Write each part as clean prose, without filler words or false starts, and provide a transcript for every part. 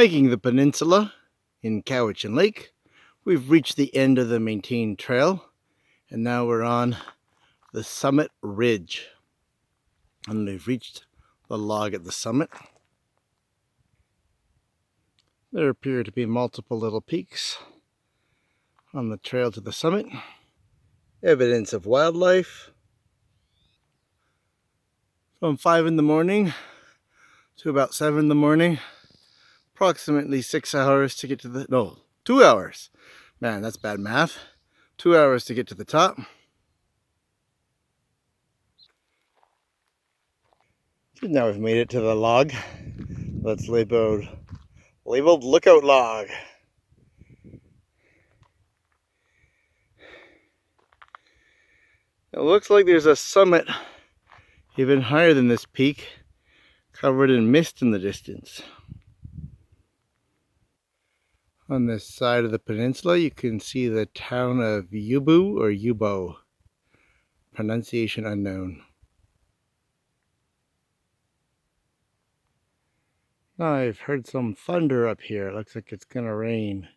Hiking the peninsula in Cowichan Lake, we've reached the end of the maintained trail, and now we're on the summit ridge. And we've reached the log at the summit. There appear to be multiple little peaks on the trail to the summit. Evidence of wildlife. From 5 in the morning to about 7 in the morning. Approximately 6 hours to get to the, no, 2 hours. Man, that's bad math. 2 hours to get to the top. So now we've made it to the log. That's labeled lookout log. It looks like there's a summit even higher than this peak, covered in mist in the distance. On this side of the peninsula, you can see the town of Yubu or Yubo. Pronunciation unknown. Now I've heard some thunder up here. It looks like it's gonna rain.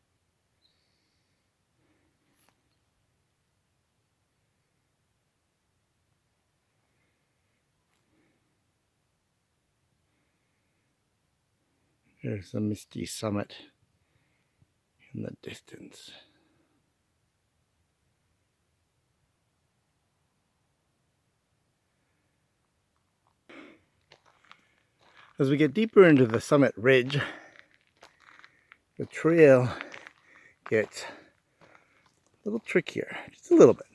There's the misty summit in the distance. As we get deeper into the summit ridge, the trail gets a little trickier, just a little bit.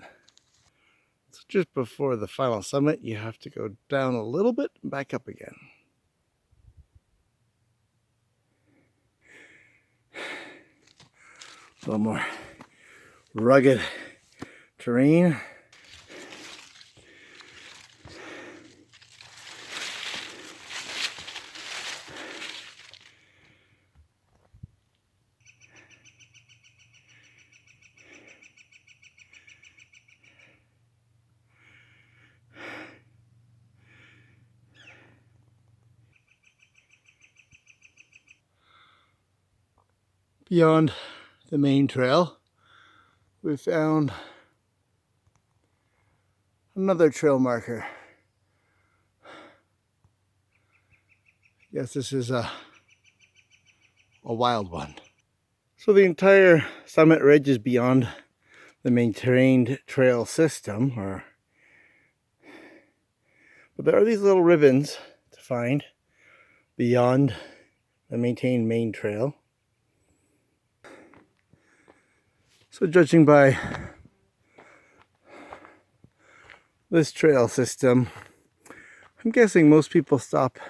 So just before the final summit, you have to go down a little bit and back up again. A little more rugged terrain. Beyond the main trail, we found another trail marker. I guess this is a wild one. So the entire summit ridge is beyond the maintained trail system, but there are these little ribbons to find beyond the maintained main trail. So judging by this trail system, I'm guessing most people stop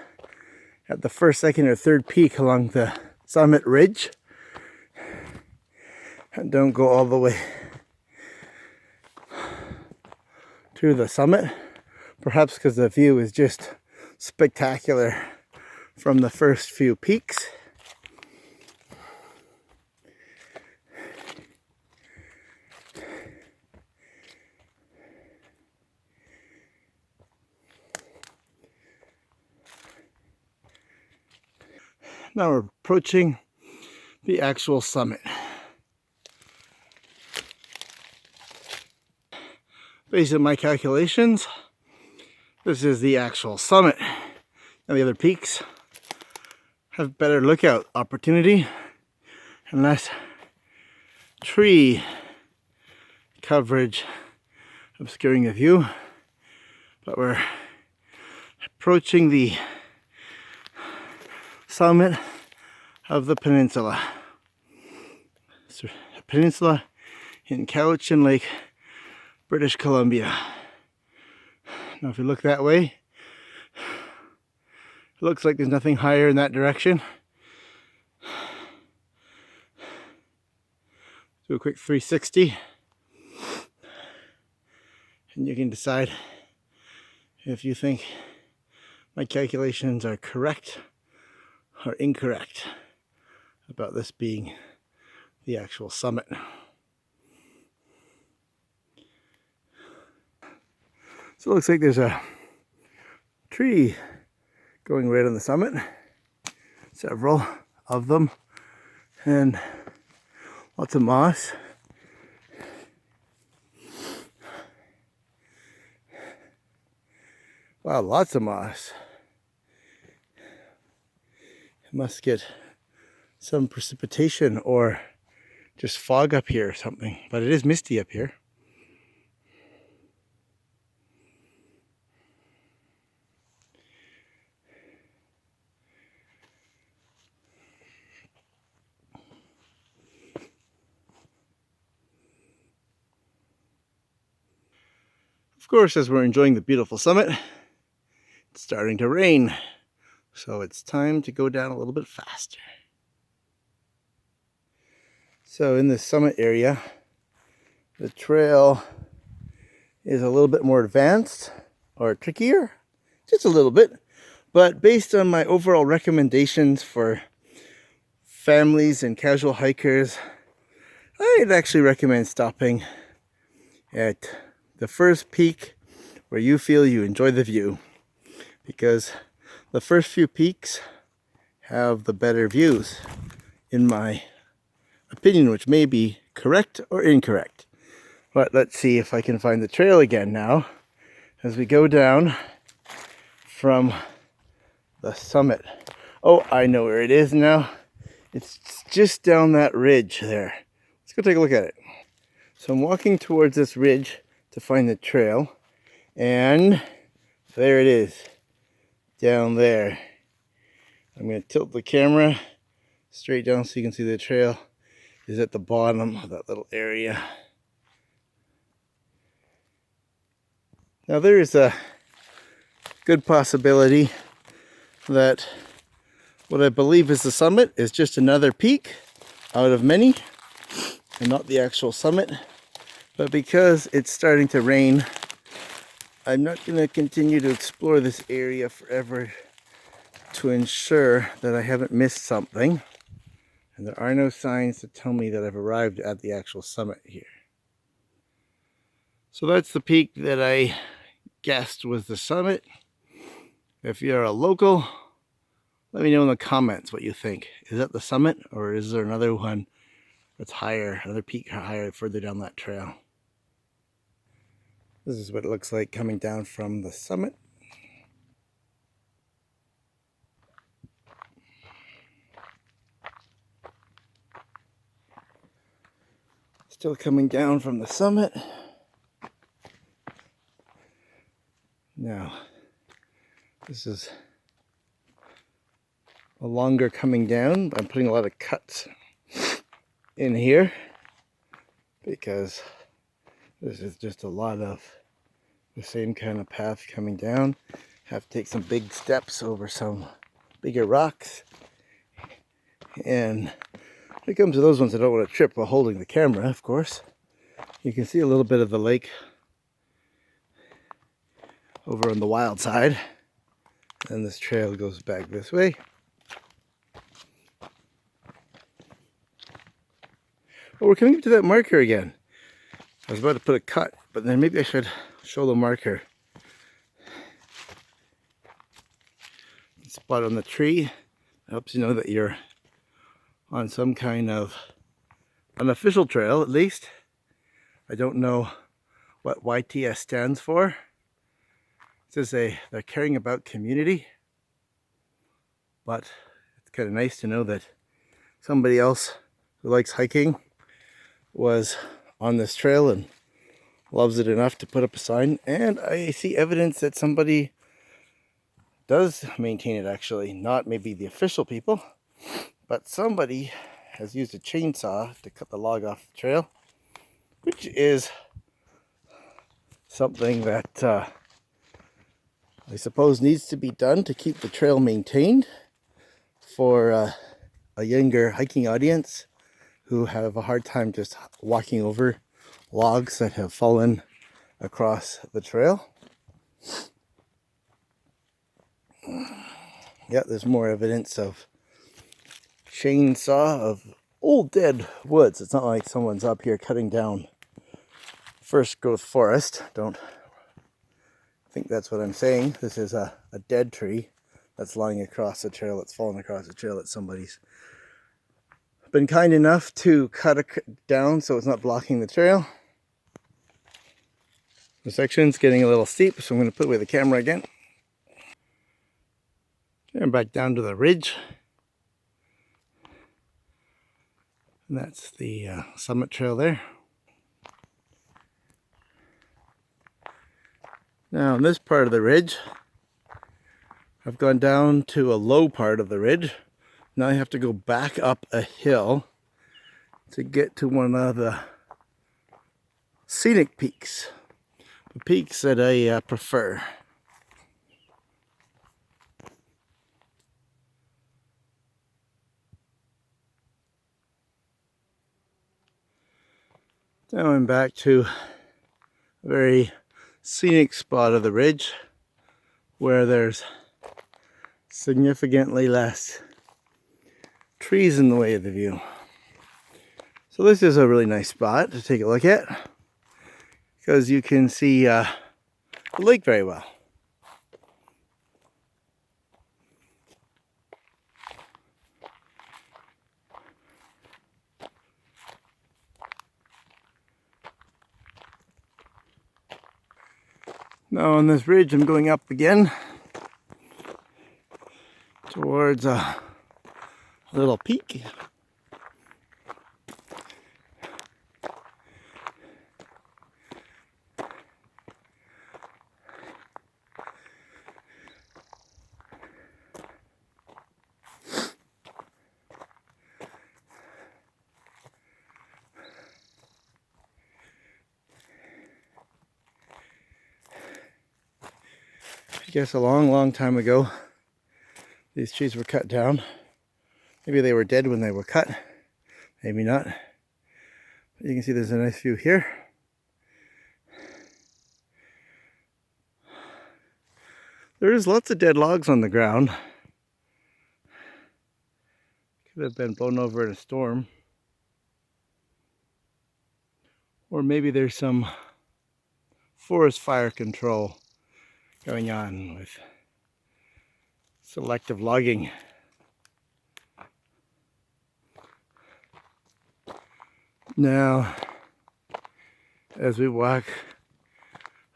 at the first, second, or third peak along the summit ridge and don't go all the way to the summit. Perhaps because the view is just spectacular from the first few peaks. Now we're approaching the actual summit. Based on my calculations, this is the actual summit. Now the other peaks have better lookout opportunity and less tree coverage obscuring the view. But we're approaching the summit of the peninsula. It's a peninsula in Cowichan Lake, British Columbia. Now if you look that way, it looks like there's nothing higher in that direction. Do a quick 360 and you can decide if you think my calculations are correct or incorrect about this being the actual summit. So it looks like there's a tree going right on the summit. Several of them, and lots of moss. Wow, lots of moss. It must get some precipitation or just fog up here or something, but it is misty up here. Of course, as we're enjoying the beautiful summit, it's starting to rain, so it's time to go down a little bit faster. So in the summit area, the trail is a little bit more advanced or trickier, just a little bit, but based on my overall recommendations for families and casual hikers, I'd actually recommend stopping at the first peak where you feel you enjoy the view, because the first few peaks have the better views, in my opinion, which may be correct or incorrect. But let's see if I can find the trail again now as we go down from the summit. Oh, I know where it is now. It's just down that ridge there. Let's go take a look at it. So I'm walking towards this ridge to find the trail, and there it is, down there. I'm going to tilt the camera straight down so you can see the trail is at the bottom of that little area. Now there is a good possibility that what I believe is the summit is just another peak out of many and not the actual summit. But because it's starting to rain, I'm not going to continue to explore this area forever to ensure that I haven't missed something. And there are no signs to tell me that I've arrived at the actual summit here. So that's the peak that I guessed was the summit. If you're a local, let me know in the comments what you think. Is that the summit, or is there another one that's higher, another peak higher further down that trail? This is what it looks like coming down from the summit. Still coming down from the summit. Now, this is a longer coming down. I'm putting a lot of cuts in here because this is just a lot of the same kind of path coming down. Have to take some big steps over some bigger rocks. And when it comes to those ones, I don't want to trip while holding the camera, of course. You can see a little bit of the lake over on the wild side. And this trail goes back this way. Oh, we're coming up to that marker again. I was about to put a cut, but then maybe I should show the marker. Spot on the tree helps you know that you're on some kind of unofficial trail, at least. I don't know what YTS stands for. It says they're caring about community, but it's kind of nice to know that somebody else who likes hiking was on this trail and loves it enough to put up a sign. And I see evidence that somebody does maintain it, actually. Not maybe the official people, but somebody has used a chainsaw to cut the log off the trail, which is something that I suppose needs to be done to keep the trail maintained for a younger hiking audience who have a hard time just walking over logs that have fallen across the trail. Yeah, there's more evidence of chainsaw of old dead woods. It's not like someone's up here cutting down first growth forest. Don't think that's what I'm saying. This is a dead tree that's lying across the trail, that's fallen across the trail that somebody's been kind enough to cut it down so it's not blocking the trail. The section's getting a little steep, so I'm going to put away the camera again. And back down to the ridge. And that's the summit trail there. Now on this part of the ridge, I've gone down to a low part of the ridge. Now I have to go back up a hill to get to one of the scenic peaks. The peaks that I prefer. Now I'm back to a very scenic spot of the ridge where there's significantly less trees in the way of the view. So this is a really nice spot to take a look at because you can see the lake very well. Now on this ridge I'm going up again towards a little peak. I guess a long time ago these trees were cut down. Maybe they were dead when they were cut, maybe not. But you can see there's a nice view here. There is lots of dead logs on the ground. Could have been blown over in a storm. Or maybe there's some forest fire control going on with selective logging. Now, as we walk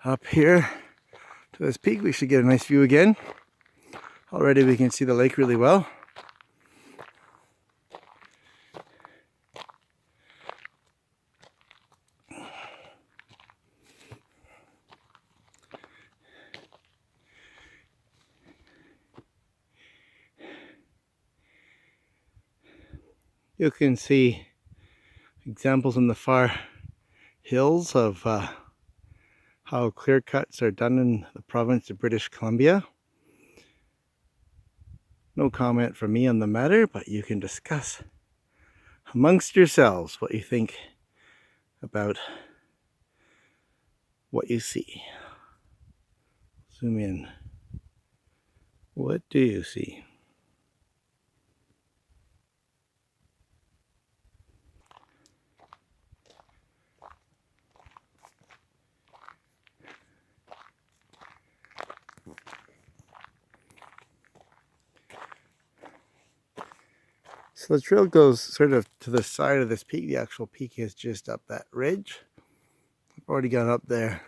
up here to this peak, we should get a nice view again. Already we can see the lake really well. You can see examples in the far hills of how clear cuts are done in the province of British Columbia. No comment from me on the matter, but you can discuss amongst yourselves what you think about what you see. Zoom in. What do you see? So the trail goes sort of to the side of this peak. The actual peak is just up that ridge. I've already gone up there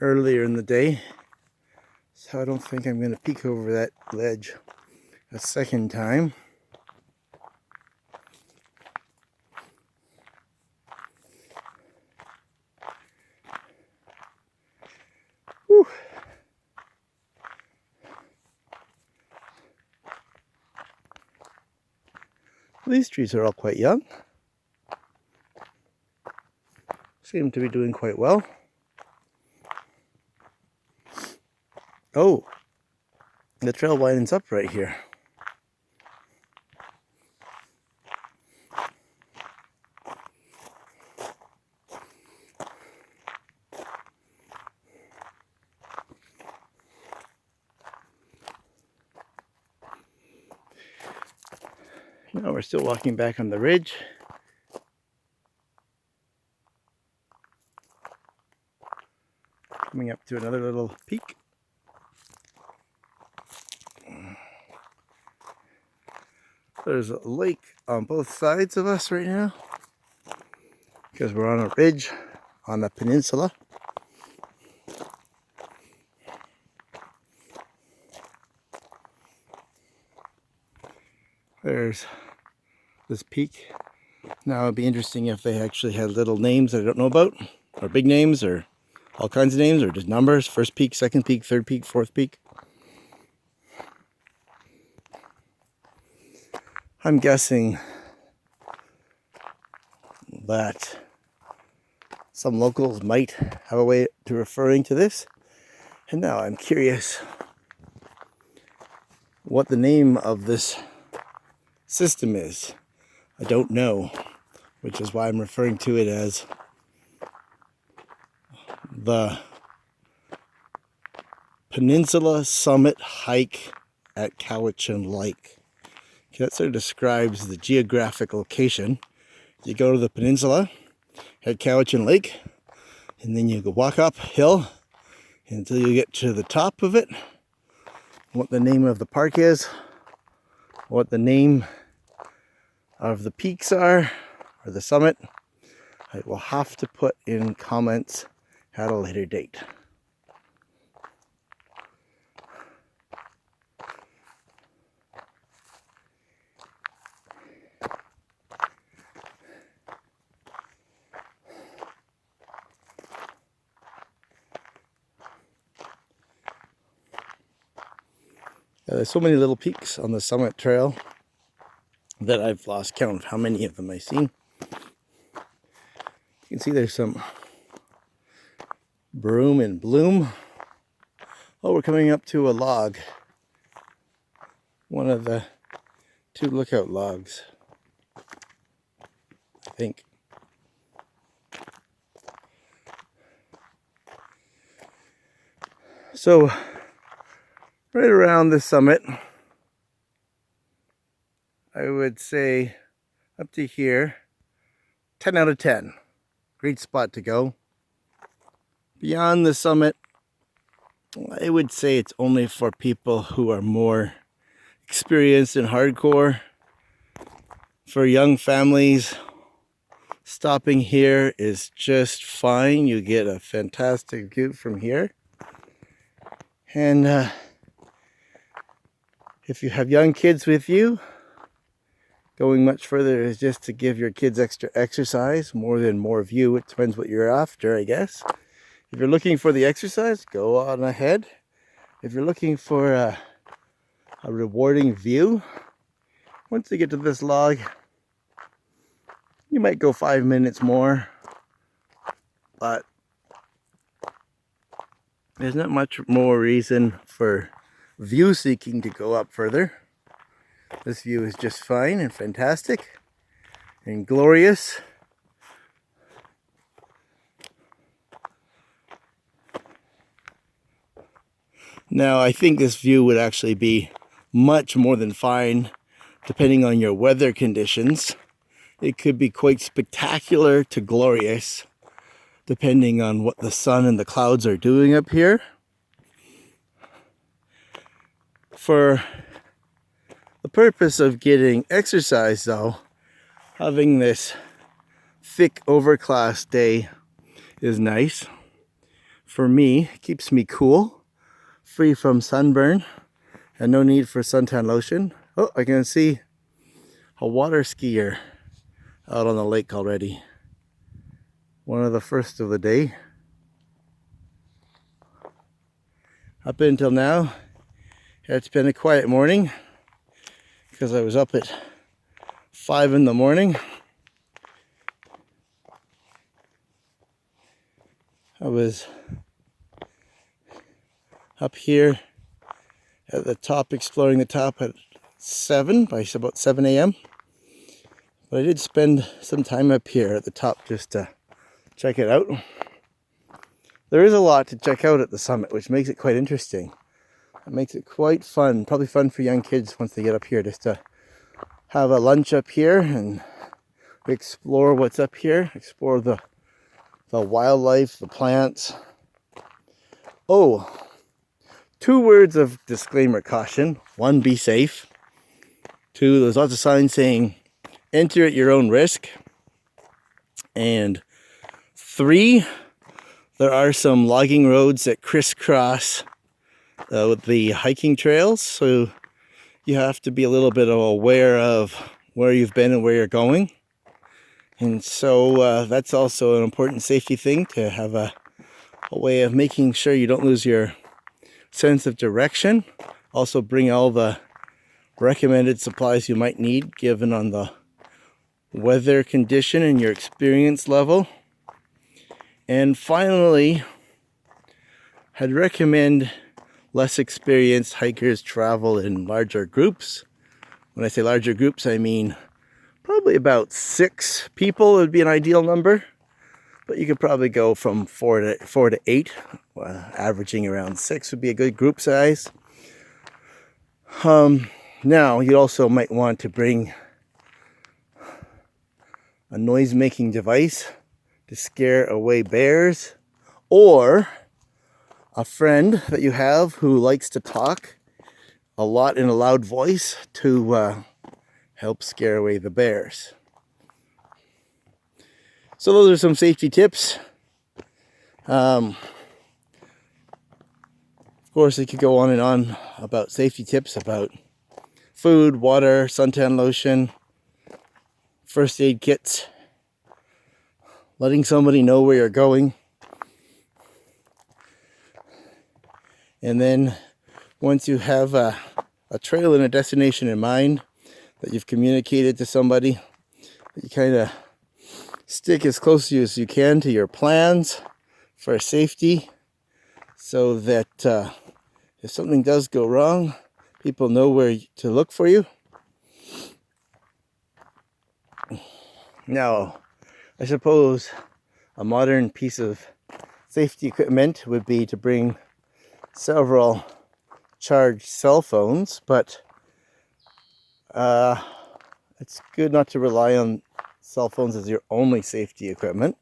earlier in the day, so I don't think I'm going to peek over that ledge a second time. Whew. These trees are all quite young. Seem to be doing quite well. Oh, the trail widens up right here. Now we're still walking back on the ridge. Coming up to another little peak. There's a lake on both sides of us right now because we're on a ridge on a peninsula. There's this peak. Now it'd be interesting if they actually had little names that I don't know about, or big names, or all kinds of names, or just numbers. First peak, second peak, third peak, fourth peak. I'm guessing that some locals might have a way to referring to this. And now I'm curious what the name of this system is. I don't know, which is why I'm referring to it as the Peninsula Summit Hike at Cowichan Lake. Okay, that sort of describes the geographic location. You go to the peninsula at Cowichan Lake, and then you go walk uphill until you get to the top of it. What the name of the park is, what the name of the peaks are, or the summit, I will have to put in comments at a later date. There's so many little peaks on the summit trail that I've lost count of how many of them I've seen. You can see there's some broom and bloom. Oh, we're coming up to a log. One of the two lookout logs, I think. So, right around the summit, I would say up to here, 10 out of 10. Great spot to go. Beyond the summit, I would say it's only for people who are more experienced and hardcore. For young families, stopping here is just fine. You get a fantastic view from here. And if you have young kids with you, going much further is just to give your kids extra exercise, more than more view. It depends what you're after, I guess. If you're looking for the exercise, go on ahead. If you're looking for a rewarding view, once you get to this log, you might go 5 minutes more, but there's not much more reason for view seeking to go up further. This view is just fine and fantastic and glorious. Now, I think this view would actually be much more than fine depending on your weather conditions. It could be quite spectacular to glorious depending on what the sun and the clouds are doing up here. For the purpose of getting exercise though, having this thick overcast day is nice. For me, it keeps me cool, free from sunburn, and no need for suntan lotion. Oh, I can see a water skier out on the lake already. One of the first of the day. Up until now, it's been a quiet morning because I was up at 5 in the morning. I was up here at the top, exploring the top at 7, by about 7 a.m. But I did spend some time up here at the top just to check it out. There is a lot to check out at the summit, which makes it quite interesting. It makes it quite fun, probably fun for young kids once they get up here, just to have a lunch up here and explore what's up here, explore the wildlife, the plants. Oh, 2 words of disclaimer caution. 1, be safe. 2, there's lots of signs saying enter at your own risk. And 3, there are some logging roads that crisscross with the hiking trails, so you have to be a little bit aware of where you've been and where you're going. And so that's also an important safety thing, to have a way of making sure you don't lose your sense of direction. Also bring all the recommended supplies you might need given on the weather condition and your experience level. And finally, I'd recommend less experienced hikers travel in larger groups. When I say larger groups, I mean probably about 6 people would be an ideal number. But you could probably go from 4 to 8. Averaging around 6 would be a good group size. Now, you also might want to bring a noise-making device to scare away bears, or a friend that you have who likes to talk a lot in a loud voice to help scare away the bears. So those are some safety tips. Of course, I could go on and on about safety tips about food, water, suntan lotion, first aid kits, letting somebody know where you're going. And then once you have a trail and a destination in mind that you've communicated to somebody, that you kind of stick as close as you can to your plans for safety, so that if something does go wrong, people know where to look for you. Now, I suppose a modern piece of safety equipment would be to bring several charged cell phones, but it's good not to rely on cell phones as your only safety equipment.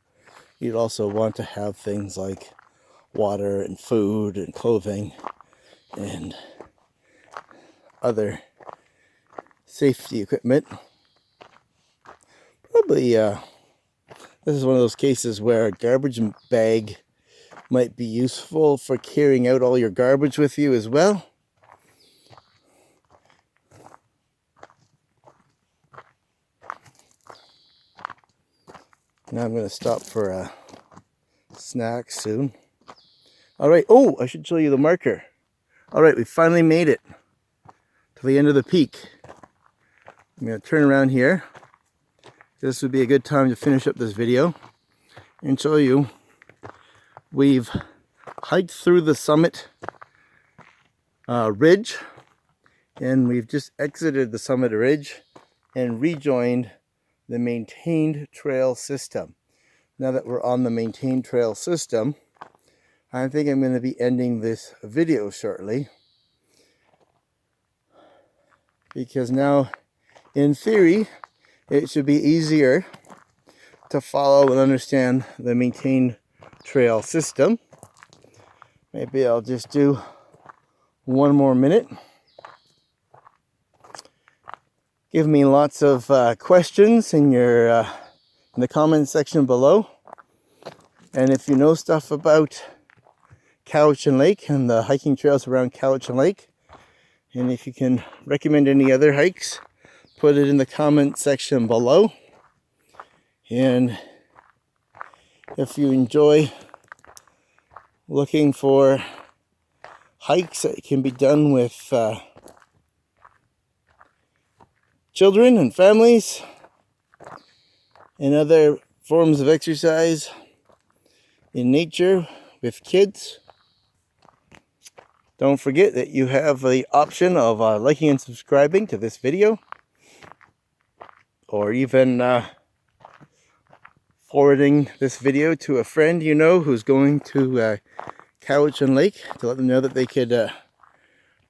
You'd also want to have things like water and food and clothing and other safety equipment. Probably this is one of those cases where a garbage bag might be useful for carrying out all your garbage with you as well. Now I'm going to stop for a snack soon. Alright, oh, I should show you the marker. Alright, we finally made it to the end of the peak. I'm going to turn around here. This would be a good time to finish up this video and show you we've hiked through the summit ridge, and we've just exited the summit ridge and rejoined the maintained trail system. Now that we're on the maintained trail system, I think I'm going to be ending this video shortly, because now, in theory, it should be easier to follow and understand the maintained trail system. Maybe I'll just do one more minute. Give me lots of questions in in the comment section below. And if you know stuff about Cowichan Lake and the hiking trails around Cowichan Lake, and if you can recommend any other hikes, put it in the comment section below. And if you enjoy looking for hikes that can be done with children and families and other forms of exercise in nature with kids, don't forget that you have the option of liking and subscribing to this video, or even forwarding this video to a friend you know who's going to Cowichan Lake, to let them know that they could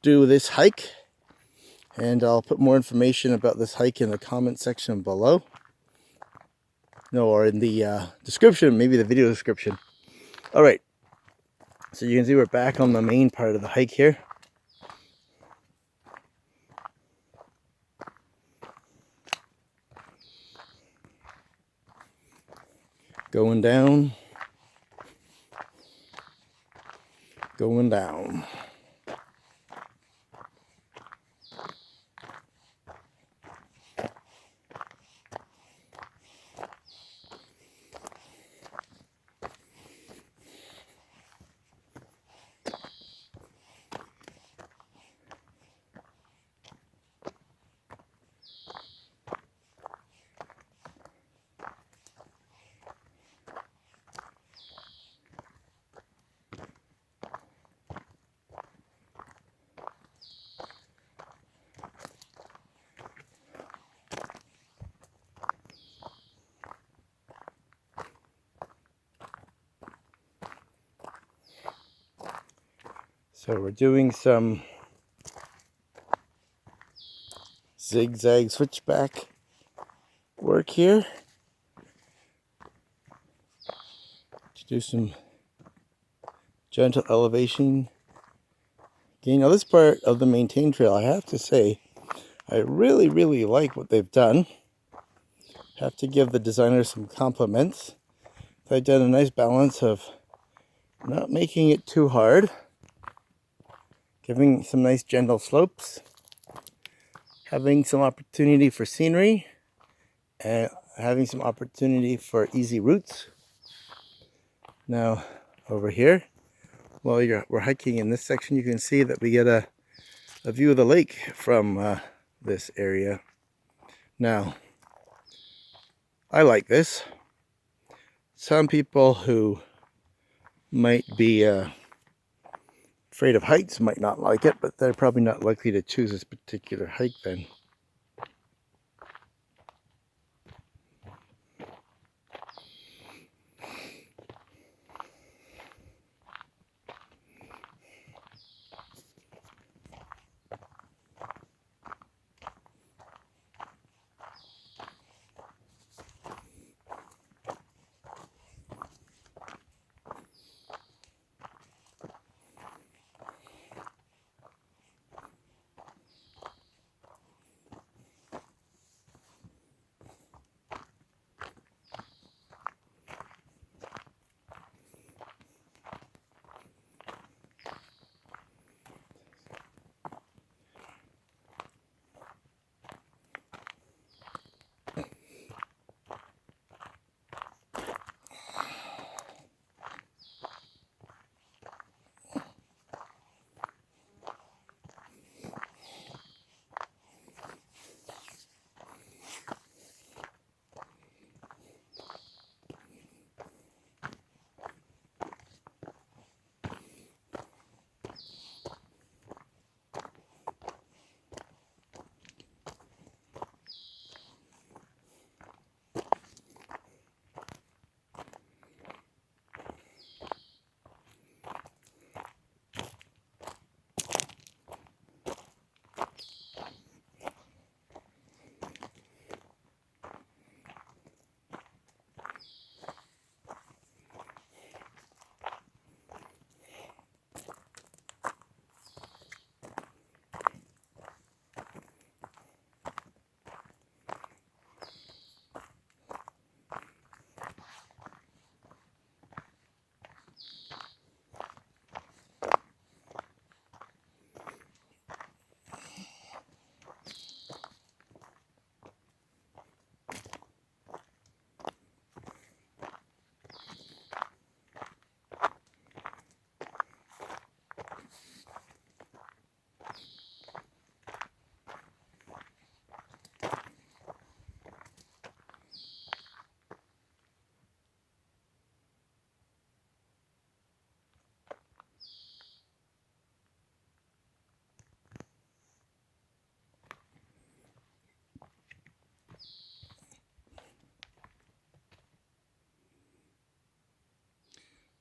do this hike. And I'll put more information about this hike in the comment section below. No, or in the description, maybe the video description. Alright, so you can see we're back on the main part of the hike here. Going down. Going down. So we're doing some zigzag switchback work here to do some gentle elevation gain. Now this part of the maintained trail, I have to say, I really like what they've done. Have to give the designers some compliments. They've done a nice balance of not making it too hard, giving some nice gentle slopes, having some opportunity for scenery, and having some opportunity for easy routes. Now over here, while we're hiking in this section, you can see that we get a view of the lake from this area. Now, I like this. Some people who might be afraid of heights might not like it, but they're probably not likely to choose this particular hike then.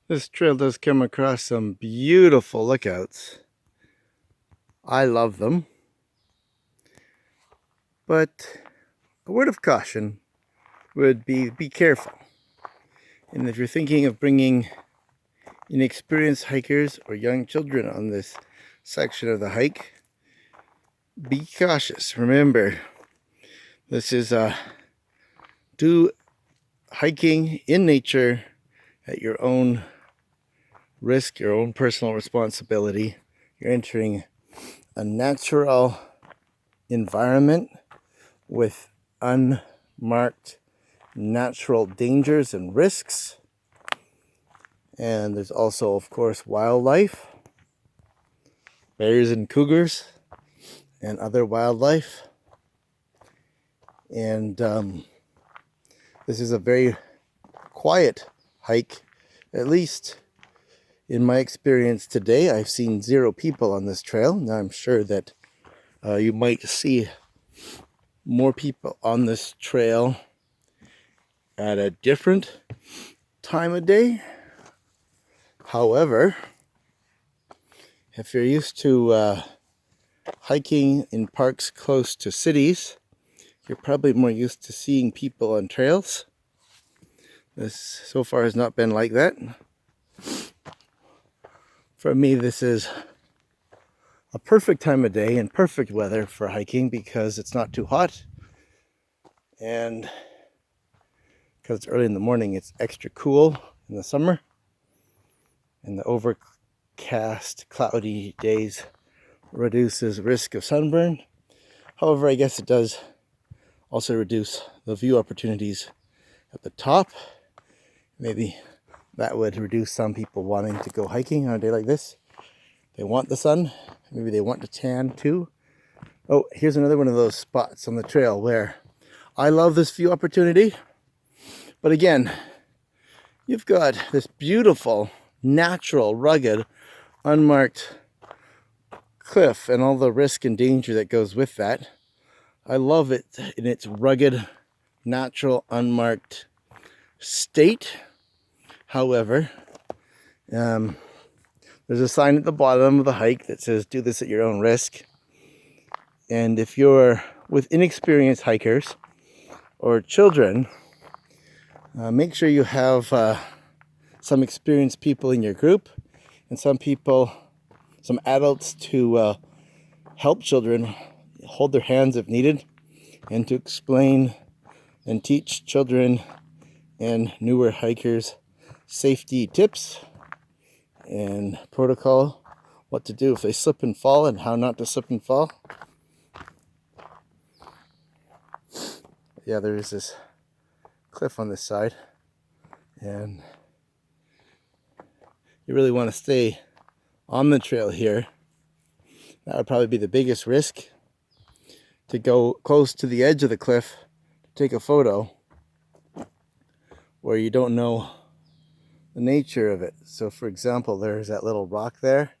This trail does come across some beautiful lookouts. I love them. But a word of caution would be careful. And if you're thinking of bringing inexperienced hikers or young children on this section of the hike, be cautious. Remember, this is do hiking in nature at your own risk, your own personal responsibility. You're entering a natural environment with unmarked natural dangers and risks. And there's also, of course, wildlife, bears and cougars, and other wildlife. And this is a very quiet hike, at least in my experience today. I've seen 0 people on this trail. Now I'm sure that you might see more people on this trail at a different time of day. However, if you're used to hiking in parks close to cities, you're probably more used to seeing people on trails. This so far has not been like that. For me, this is a perfect time of day and perfect weather for hiking because it's not too hot. And because it's early in the morning, it's extra cool in the summer. And the overcast, cloudy days reduces risk of sunburn. However, I guess it does also reduce the view opportunities at the top. Maybe that would reduce some people wanting to go hiking on a day like this. They want the sun. Maybe they want to tan too. Oh, here's another one of those spots on the trail where I love this view opportunity. But again, you've got this beautiful, natural, rugged, unmarked cliff and all the risk and danger that goes with that. I love it in its rugged, natural, unmarked state. However, there's a sign at the bottom of the hike that says, "Do this at your own risk." And if you're with inexperienced hikers or children, make sure you have some experienced people in your group and some adults to help children hold their hands if needed, and to explain and teach children and newer hikers safety tips and protocol, what to do if they slip and fall and how not to slip and fall. Yeah, there is this cliff on this side, and you really want to stay on the trail here. That would probably be the biggest risk, to go close to the edge of the cliff to take a photo where you don't know the nature of it. So for example, there's that little rock there.